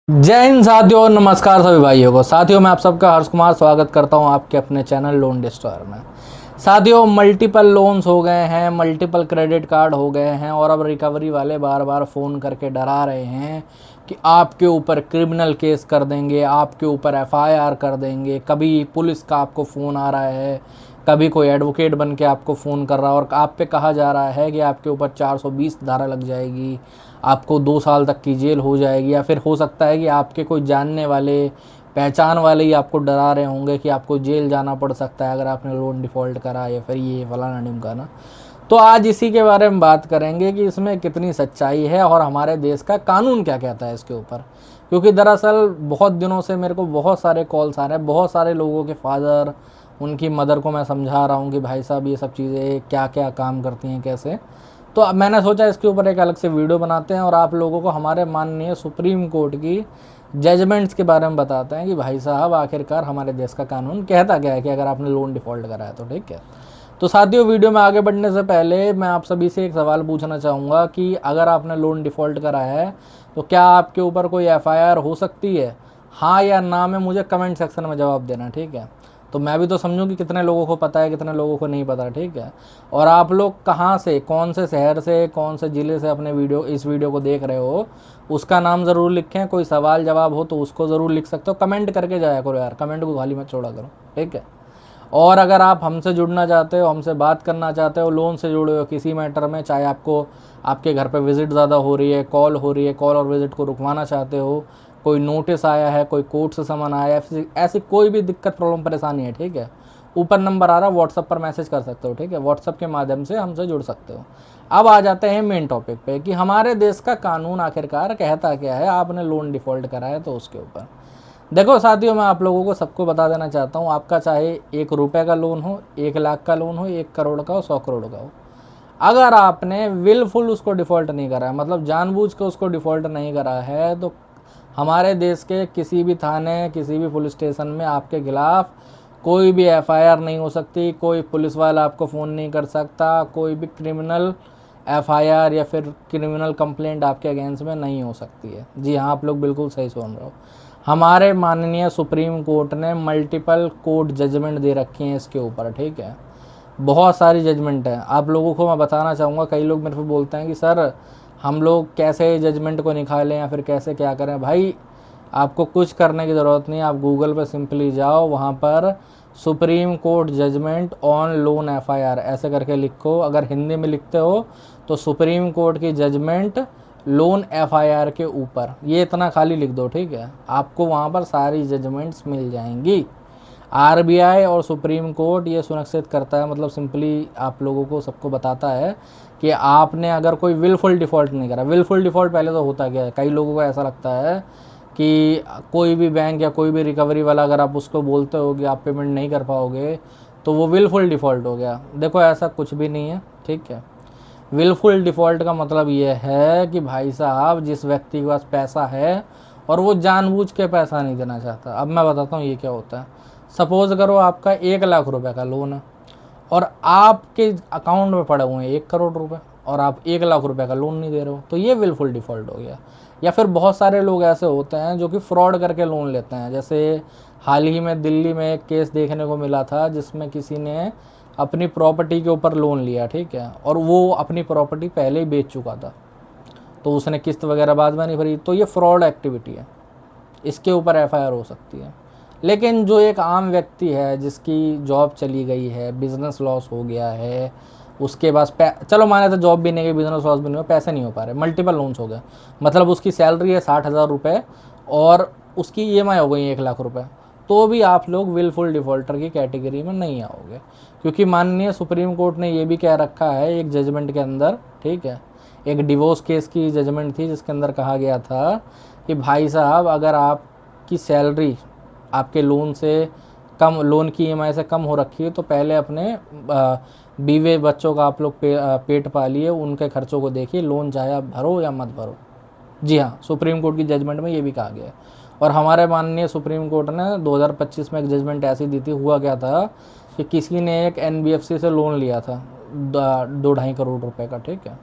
जय हिंद साथियों, नमस्कार सभी भाइयों को। साथियों, मैं आप सबका हर्ष कुमार स्वागत करता हूं आपके अपने चैनल लोन डिस्ट्रॉयर में। साथियों, मल्टीपल लोन्स हो गए हैं, मल्टीपल क्रेडिट कार्ड हो गए हैं और अब रिकवरी वाले बार बार फ़ोन करके डरा रहे हैं कि आपके ऊपर क्रिमिनल केस कर देंगे, आपके ऊपर एफआईआर कर देंगे। कभी पुलिस का आपको फ़ोन आ रहा है, कभी कोई एडवोकेट बन के आपको फ़ोन कर रहा है और आप पे कहा जा रहा है कि आपके ऊपर 420 धारा लग जाएगी, आपको 2 साल तक की जेल हो जाएगी। या फिर हो सकता है कि आपके कोई जानने वाले, पहचान वाले ही आपको डरा रहे होंगे कि आपको जेल जाना पड़ सकता है अगर आपने लोन डिफ़ॉल्ट करा या फिर ये फलाना ढिमकाना। तो आज इसी के बारे में बात करेंगे कि इसमें कितनी सच्चाई है और हमारे देश का कानून क्या कहता है इसके ऊपर। क्योंकि दरअसल बहुत दिनों से मेरे को बहुत सारे कॉल्स आ रहे हैं, बहुत सारे लोगों के फादर, उनकी मदर को मैं समझा रहा हूँ कि भाई साहब ये सब चीज़ें क्या क्या काम करती हैं, कैसे। तो अब मैंने सोचा इसके ऊपर एक अलग से वीडियो बनाते हैं और आप लोगों को हमारे माननीय सुप्रीम कोर्ट की जजमेंट्स के बारे में बताते हैं कि भाई साहब आखिरकार हमारे देश का कानून कहता क्या है कि अगर आपने लोन डिफ़ॉल्ट करा है तो। ठीक है। तो साथियों, वीडियो में आगे बढ़ने से पहले मैं आप सभी से एक सवाल पूछना चाहूँगा कि अगर आपने लोन डिफ़ॉल्ट करा है तो क्या आपके ऊपर कोई एफआईआर हो सकती है? हाँ या ना में मुझे कमेंट सेक्शन में जवाब देना। ठीक है। तो मैं भी तो समझूँ कि कितने लोगों को पता है, कितने लोगों को नहीं पता। ठीक है। और आप लोग कहाँ से, कौन से शहर से, कौन से ज़िले से अपने इस वीडियो को देख रहे हो, उसका नाम ज़रूर लिखें। कोई सवाल जवाब हो तो उसको ज़रूर लिख सकते हो। कमेंट करके जाया करो यार, कमेंट को खाली मत छोड़ा करो। ठीक है। और अगर आप हमसे जुड़ना चाहते हो, हमसे बात करना चाहते हो, लोन से जुड़े हो किसी मैटर में, चाहे आपको आपके घर पे विज़िट ज़्यादा हो रही है, कॉल हो रही है, कॉल और विज़िट को रुकवाना चाहते हो, कोई नोटिस आया है, कोई कोर्ट से समन आया है, ऐसी कोई भी दिक्कत, प्रॉब्लम, परेशानी है, ठीक है, ऊपर नंबर आ रहा है, व्हाट्सअप पर मैसेज कर सकते हो। ठीक है। व्हाट्सअप के माध्यम से हमसे जुड़ सकते हो। अब आ जाते हैं मेन टॉपिक पे कि हमारे देश का कानून आखिरकार कहता क्या है आपने लोन डिफ़ॉल्ट करा है तो उसके ऊपर। देखो साथियों, मैं आप लोगों को सबको बता देना चाहता हूँ, आपका चाहे 1 रुपये का लोन हो, 1 लाख का लोन हो, 1 करोड़ का हो, 100 करोड़ का हो, अगर आपने विलफुल उसको डिफ़ॉल्ट नहीं करा है, मतलब जानबूझ के उसको डिफ़ॉल्ट नहीं करा है, तो हमारे देश के किसी भी थाने, किसी भी पुलिस स्टेशन में आपके खिलाफ़ कोई भी एफआईआर नहीं हो सकती, कोई पुलिस वाला आपको फ़ोन नहीं कर सकता, कोई भी क्रिमिनल एफआईआर या फिर क्रिमिनल कंप्लेंट आपके अगेंस्ट में नहीं हो सकती है। जी हाँ, आप लोग बिल्कुल सही सुन रहे हो। हमारे माननीय सुप्रीम कोर्ट ने मल्टीपल कोर्ट जजमेंट दे रखी हैं इसके ऊपर। ठीक है। बहुत सारी जजमेंट है। आप लोगों को मैं बताना चाहूँगा, कई लोग मेरे को बोलते हैं कि सर हम लोग कैसे जजमेंट को निकालें या फिर कैसे क्या करें। भाई, आपको कुछ करने की ज़रूरत नहीं है। आप गूगल पर सिंपली जाओ, वहाँ पर supreme court judgment on loan FIR ऐसे करके लिखो। अगर हिंदी में लिखते हो तो सुप्रीम कोर्ट की जजमेंट लोन एफआईआर के ऊपर, ये इतना खाली लिख दो। ठीक है। आपको वहाँ पर सारी जजमेंट्स मिल जाएंगी। आरबीआई और सुप्रीम कोर्ट ये सुनिश्चित करता है, मतलब सिंपली आप लोगों को सबको बताता है कि आपने अगर कोई विलफुल डिफ़ॉल्ट नहीं करा। विलफुल डिफ़ॉल्ट पहले तो होता क्या है, कई लोगों को ऐसा लगता है कि कोई भी बैंक या कोई भी रिकवरी वाला अगर आप उसको बोलते हो कि आप पेमेंट नहीं कर पाओगे तो वो विलफुल डिफ़ॉल्ट हो गया। देखो, ऐसा कुछ भी नहीं है। ठीक है। विलफुल डिफ़ॉल्ट का मतलब ये है कि भाई साहब, जिस व्यक्ति के पास पैसा है और वो जानबूझ के पैसा नहीं देना चाहता। अब मैं बताता हूँ ये क्या होता है। सपोज़ करो आपका 1 लाख रुपए का लोन है और आपके अकाउंट में पड़े हुए हैं 1 करोड़ रुपए और आप 1 लाख रुपए का लोन नहीं दे रहे हो, तो ये विलफुल डिफ़ॉल्ट हो गया। या फिर बहुत सारे लोग ऐसे होते हैं जो कि फ्रॉड करके लोन लेते हैं। जैसे हाल ही में दिल्ली में एक केस देखने को मिला था जिसमें किसी ने अपनी प्रॉपर्टी के ऊपर लोन लिया। ठीक है। और वो अपनी प्रॉपर्टी पहले ही बेच चुका था, तो उसने किस्त वगैरह बाद में नहीं भरी, तो ये फ्रॉड एक्टिविटी है, इसके ऊपर एफआईआर हो सकती है। लेकिन जो एक आम व्यक्ति है जिसकी जॉब चली गई है, बिज़नेस लॉस हो गया है, उसके पास चलो माने तो जॉब भी नहीं गई, बिज़नेस लॉस भी नहीं हुआ, पैसे नहीं हो पा रहे, मल्टीपल लोन्स हो गए, मतलब उसकी सैलरी है 60,000 रुपये और उसकी ईएमआई हो गई 1 लाख रुपये, तो भी आप लोग विलफुल डिफ़ॉल्टर की कैटेगरी में नहीं आओगे। क्योंकि माननीय सुप्रीम कोर्ट ने ये भी कह रखा है एक जजमेंट के अंदर। ठीक है। एक डिवोर्स केस की जजमेंट थी जिसके अंदर कहा गया था कि भाई साहब, अगर आपकी सैलरी आपके लोन से कम, लोन की ईएमआई से कम हो रखी है, तो पहले अपने बीवे बच्चों का आप लोग पेट पालिए, उनके खर्चों को देखिए, लोन चाहे आप भरो या मत भरो। जी हाँ, सुप्रीम कोर्ट की जजमेंट में ये भी कहा गया है। और हमारे माननीय सुप्रीम कोर्ट ने 2025 में एक जजमेंट ऐसी दी थी। हुआ क्या था कि किसी ने एक एनबीएफसी से लोन लिया था 2-2.5 करोड़ रुपए का। ठीक है।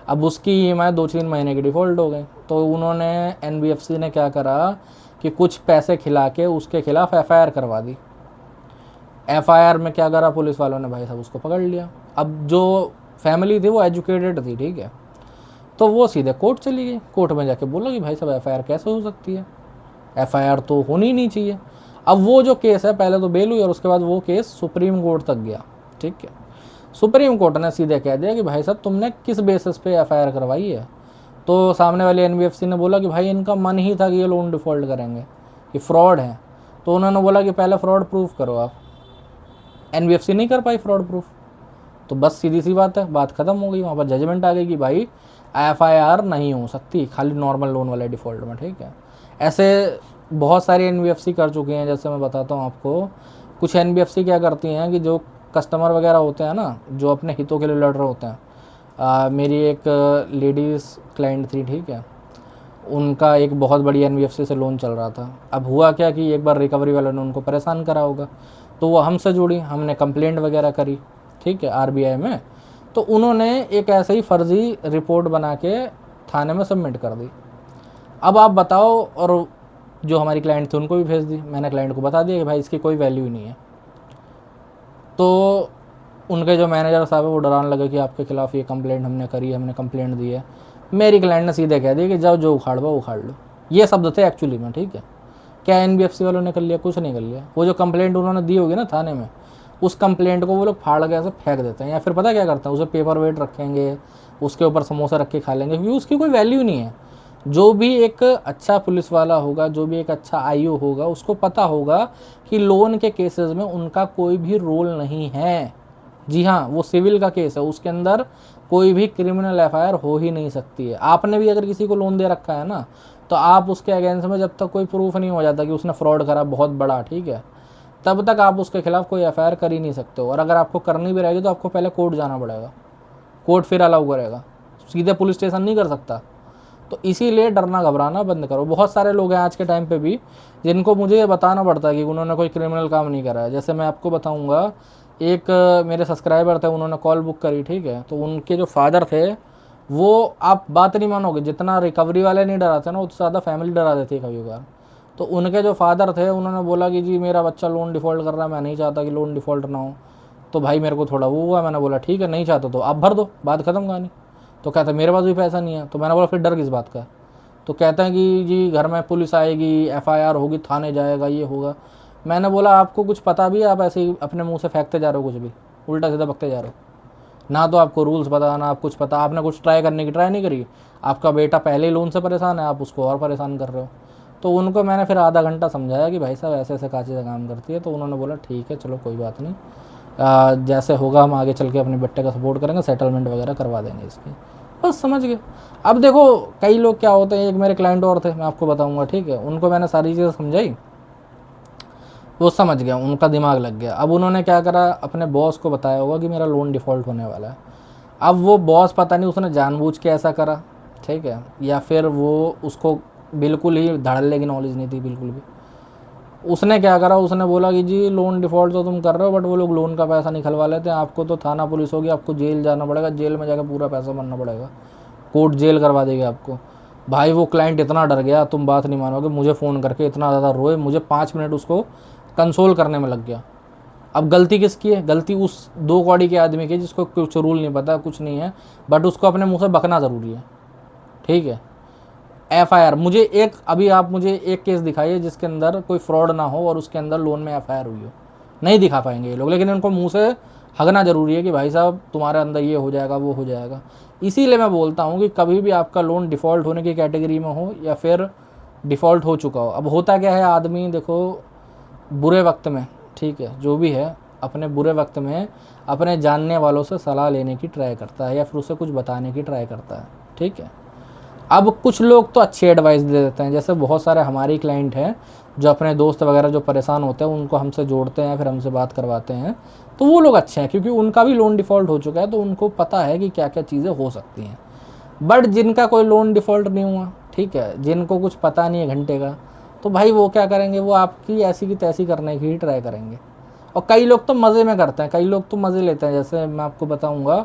अब उसकी ईएमआई 2-3 महीने की डिफ़ॉल्ट हो गई, तो उन्होंने एनबीएफसी ने क्या करा कि कुछ पैसे खिला के उसके खिलाफ़ एफआईआर करवा दी। एफआईआर में क्या करा पुलिस वालों ने, भाई साहब उसको पकड़ लिया। अब जो फैमिली थी वो एजुकेटेड थी, ठीक है, तो वो सीधे कोर्ट चली गई। कोर्ट में जाके बोला कि भाई साहब एफआईआर कैसे हो सकती है, एफआईआर तो होनी ही नहीं चाहिए। अब वो जो केस है, पहले तो बेल हुई और उसके बाद वो केस सुप्रीम कोर्ट तक गया, ठीक है। सुप्रीम कोर्ट ने सीधे कह दिया कि भाई साहब तुमने किस बेसिस पे एफआईआर करवाई है। तो सामने वाली एनबीएफसी ने बोला कि भाई इनका मन ही था कि ये लोन डिफ़ॉल्ट करेंगे, कि फ्रॉड है। तो उन्होंने बोला कि पहले फ्रॉड प्रूफ करो आप। एनबीएफसी नहीं कर पाई फ्रॉड प्रूफ, तो बस सीधी सी बात है, बात खत्म हो गई। वहाँ पर जजमेंट आ गई कि भाई एफआईआर नहीं हो सकती खाली नॉर्मल लोन वाले डिफ़ॉल्ट में, ठीक है। ऐसे बहुत सारी एनबीएफसी कर चुकी हैं। जैसे मैं बताता हूँ आपको, कुछ एनबीएफसी क्या करती हैं कि जो कस्टमर वगैरह होते हैं ना, जो अपने हितों के लिए लड़ रहे होते हैं, मेरी एक लेडीज़ क्लाइंट थी, ठीक है, उनका एक बहुत बड़ी एनबीएफसी से लोन चल रहा था। अब हुआ क्या कि एक बार रिकवरी वालों ने उनको परेशान करा होगा, तो वो हमसे जुड़ी, हमने कंप्लेंट वगैरह करी, ठीक है, आरबीआई में। तो उन्होंने एक ऐसे ही फर्जी रिपोर्ट बना के थाने में सबमिट कर दी। अब आप बताओ, और जो हमारी क्लाइंट थी उनको भी भेज दी। मैंने क्लाइंट को बता दिया कि भाई इसकी कोई वैल्यू ही नहीं है। तो उनके जो मैनेजर साहब है वो डराने लगे कि आपके खिलाफ़ ये कंप्लेंट हमने करी है, हमने कंप्लेंट दी है। मेरी क्लाइंट ने सीधे कह दिया कि जाओ जो उखाड़ लो उखाड़ लो। ये शब्द थे एक्चुअली में, ठीक है। क्या एनबीएफसी वालों ने कर लिया? कुछ नहीं कर लिया। वो जो कंप्लेंट उन्होंने दी होगी ना थाने में, उस कंप्लेंट को वो लोग फाड़ के ऐसे फेंक देते हैं, या फिर पता क्या करते हैं, उसे पेपर वेट रखेंगे, उसके ऊपर समोसा रख के खा लेंगे, क्योंकि उसकी कोई वैल्यू नहीं है। जो भी एक अच्छा पुलिस वाला होगा, जो भी एक अच्छा आईओ होगा, उसको पता होगा कि लोन के केसेस में उनका कोई भी रोल नहीं है। जी हाँ, वो सिविल का केस है, उसके अंदर कोई भी क्रिमिनल एफआईआर हो ही नहीं सकती है। आपने भी अगर किसी को लोन दे रखा है ना, तो आप उसके अगेंस्ट में जब तक कोई प्रूफ नहीं हो जाता कि उसने फ्रॉड करा बहुत बड़ा, ठीक है, तब तक आप उसके खिलाफ कोई एफआईआर कर ही नहीं सकते हो। और अगर आपको करनी भी रहेगी तो आपको पहले कोर्ट जाना पड़ेगा, कोर्ट फिर अलाउ करेगा, सीधे पुलिस स्टेशन नहीं कर सकता। तो इसीलिए डरना घबराना बंद करो। बहुत सारे लोग हैं आज के टाइम पे भी जिनको मुझे ये बताना पड़ता है कि उन्होंने कोई क्रिमिनल काम नहीं करा है। जैसे मैं आपको बताऊंगा, एक मेरे सब्सक्राइबर थे, उन्होंने कॉल बुक करी, ठीक है, तो उनके जो फादर थे, वो, आप बात नहीं मानोगे, जितना रिकवरी वाले नहीं डराते ना, उससे ज़्यादा फैमिली डरा देती है कभी कभार। तो उनके जो फादर थे, उन्होंने बोला कि जी मेरा बच्चा लोन डिफ़ॉल्ट कर रहा है, मैं नहीं चाहता कि लोन डिफ़ॉल्ट ना हो। तो भाई मेरे को थोड़ा वो हुआ, मैंने बोला ठीक है, नहीं चाहते तो आप भर दो, बात ख़त्म कहानी। तो कहते मेरे पास भी पैसा नहीं है। तो मैंने बोला फिर डर किस बात का? तो कहते हैं कि जी घर में पुलिस आएगी, एफआईआर होगी, थाने जाएगा, ये होगा। मैंने बोला आपको कुछ पता भी है? आप ऐसे ही अपने मुंह से फेंकते जा रहे हो, कुछ भी उल्टा सीधा बकते जा रहे हो। ना तो आपको रूल्स पता, ना आप कुछ पता, आपने कुछ ट्राई करने की ट्राई नहीं करी। आपका बेटा पहले ही लोन से परेशान है, आप उसको और परेशान कर रहे हो। तो उनको मैंने फिर आधा घंटा समझाया कि भाई साहब ऐसे ऐसे काची से काम करती है। तो उन्होंने बोला ठीक है चलो कोई बात नहीं, जैसे होगा हम आगे चल के अपने बेटे का सपोर्ट करेंगे, सेटलमेंट वगैरह करवा देंगे इसकी। बस समझ गए। अब देखो कई लोग क्या होते हैं, एक मेरे क्लाइंट और थे, मैं आपको बताऊंगा, ठीक है, उनको मैंने सारी चीज़ें समझाई, वो समझ गया, उनका दिमाग लग गया। अब उन्होंने क्या करा, अपने बॉस को बताया होगा कि मेरा लोन डिफ़ॉल्ट होने वाला है। अब वो बॉस पता नहीं उसने जानबूझ के ऐसा करा, ठीक है, या फिर वो, उसको बिल्कुल ही धड़ल्ले की नॉलेज नहीं थी बिल्कुल भी। उसने क्या करा, उसने बोला कि जी लोन डिफ़ॉल्ट तो तुम कर रहे हो, बट वो लोग लोन का पैसा निकलवा लेते हैं, आपको तो थाना पुलिस होगी, आपको जेल जाना पड़ेगा, जेल में जाकर पूरा पैसा भरना पड़ेगा, कोर्ट जेल करवा देगी आपको। भाई वो क्लाइंट इतना डर गया, तुम बात नहीं मानोगे, मुझे फ़ोन करके इतना ज़्यादा रोए, मुझे 5 मिनट उसको कंसोल करने में लग गया। अब गलती किसकी है? गलती उस 2 कौड़ी के आदमी की जिसको कुछ रूल नहीं पता, कुछ नहीं है, बट उसको अपने मुंह से बकना ज़रूरी है, ठीक है। एफआईआर, मुझे एक, अभी आप मुझे एक केस दिखाइए जिसके अंदर कोई फ्रॉड ना हो और उसके अंदर लोन में एफआईआर हुई हो। नहीं दिखा पाएंगे ये लोग, लेकिन इनको मुंह से हगना जरूरी है कि भाई साहब तुम्हारे अंदर ये हो जाएगा, वो हो जाएगा। इसीलिए मैं बोलता हूँ कि कभी भी आपका लोन डिफ़ॉल्ट होने की कैटेगरी में हो या फिर डिफ़ॉल्ट हो चुका हो, अब होता क्या है, आदमी देखो बुरे वक्त में, ठीक है, जो भी है, अपने बुरे वक्त में अपने जानने वालों से सलाह लेने की ट्राई करता है या फिर उसे कुछ बताने की ट्राई करता है, ठीक है। अब कुछ लोग तो अच्छी एडवाइस दे देते हैं, जैसे बहुत सारे हमारी क्लाइंट हैं जो अपने दोस्त वगैरह जो परेशान होते हैं उनको हमसे जोड़ते हैं, फिर हमसे बात करवाते हैं, तो वो लोग अच्छे हैं क्योंकि उनका भी लोन डिफ़ॉल्ट हो चुका है, तो उनको पता है कि क्या क्या चीज़ें हो सकती हैं। बट जिनका कोई लोन डिफ़ॉल्ट नहीं हुआ, ठीक है, जिनको कुछ पता नहीं है घंटे का, तो भाई वो क्या करेंगे, वो आपकी ऐसी की तैसी करने की ही ट्राई करेंगे। और कई लोग तो मज़े में करते हैं, कई लोग तो मज़े लेते हैं। जैसे मैं आपको बताऊँगा,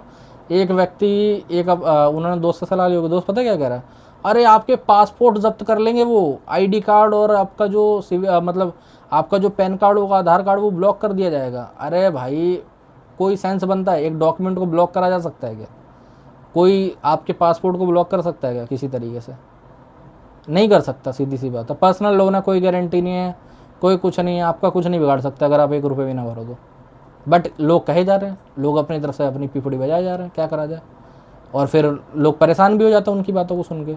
एक व्यक्ति उन्होंने दोस्त से सलाह ली होगी, दोस्त पता क्या कह रहा है, अरे आपके पासपोर्ट जब्त कर लेंगे, वो आईडी कार्ड और आपका जो मतलब आपका जो पैन कार्ड होगा, आधार कार्ड, वो ब्लॉक कर दिया जाएगा। अरे भाई कोई सेंस बनता है? एक डॉक्यूमेंट को ब्लॉक करा जा सकता है क्या? कोई आपके पासपोर्ट को ब्लॉक कर सकता है क्या किसी तरीके से? नहीं कर सकता, सीधी सी बात है। पर्सनल लोन है, कोई गारंटी नहीं है, कोई कुछ नहीं है, आपका कुछ नहीं बिगाड़ सकता अगर आप 1 रुपये भी ना भरो तो। बट लोग कहे जा रहे हैं, लोग अपनी तरफ से अपनी पीपड़ी बजाए जा रहे हैं, क्या करा जाए। और फिर लोग परेशान भी हो जाते हैं उनकी बातों को सुन के।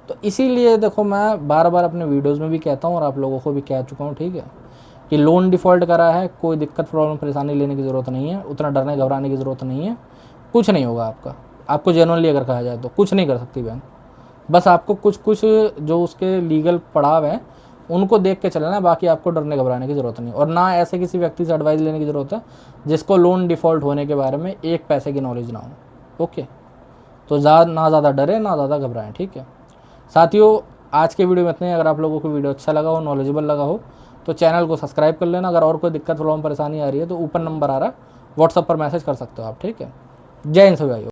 तो इसीलिए देखो, मैं बार बार अपने वीडियोज़ में भी कहता हूँ और आप लोगों को भी कह चुका हूँ, ठीक है, कि लोन डिफ़ॉल्ट करा है, कोई दिक्कत प्रॉब्लम परेशानी लेने की ज़रूरत नहीं है, उतना डरने घबराने की ज़रूरत नहीं है। कुछ नहीं होगा आपको जेन्युइनली अगर कहा जाए तो कुछ नहीं कर सकती बैंक। बस आपको कुछ कुछ जो उसके लीगल पड़ाव हैं उनको देख के चलना है, बाकी आपको डरने घबराने की ज़रूरत नहीं। और ना ऐसे किसी व्यक्ति से एडवाइस लेने की ज़रूरत है जिसको लोन डिफ़ॉल्ट होने के बारे में 1 पैसे की नॉलेज ना हो। ओके, तो ना ज़्यादा डरे ना ज़्यादा घबराएं, ठीक है साथियों। आज के वीडियो में इतने। अगर आप लोगों को वीडियो अच्छा लगा हो, नॉलेजेबल लगा हो, तो चैनल को सब्सक्राइब कर लेना। अगर और कोई दिक्कत प्रॉब्लम परेशानी आ रही है तो ऊपर नंबर आ रहा है, व्हाट्सएप पर मैसेज कर सकते हो आप, ठीक है। जय हिंद सभी भाइयों।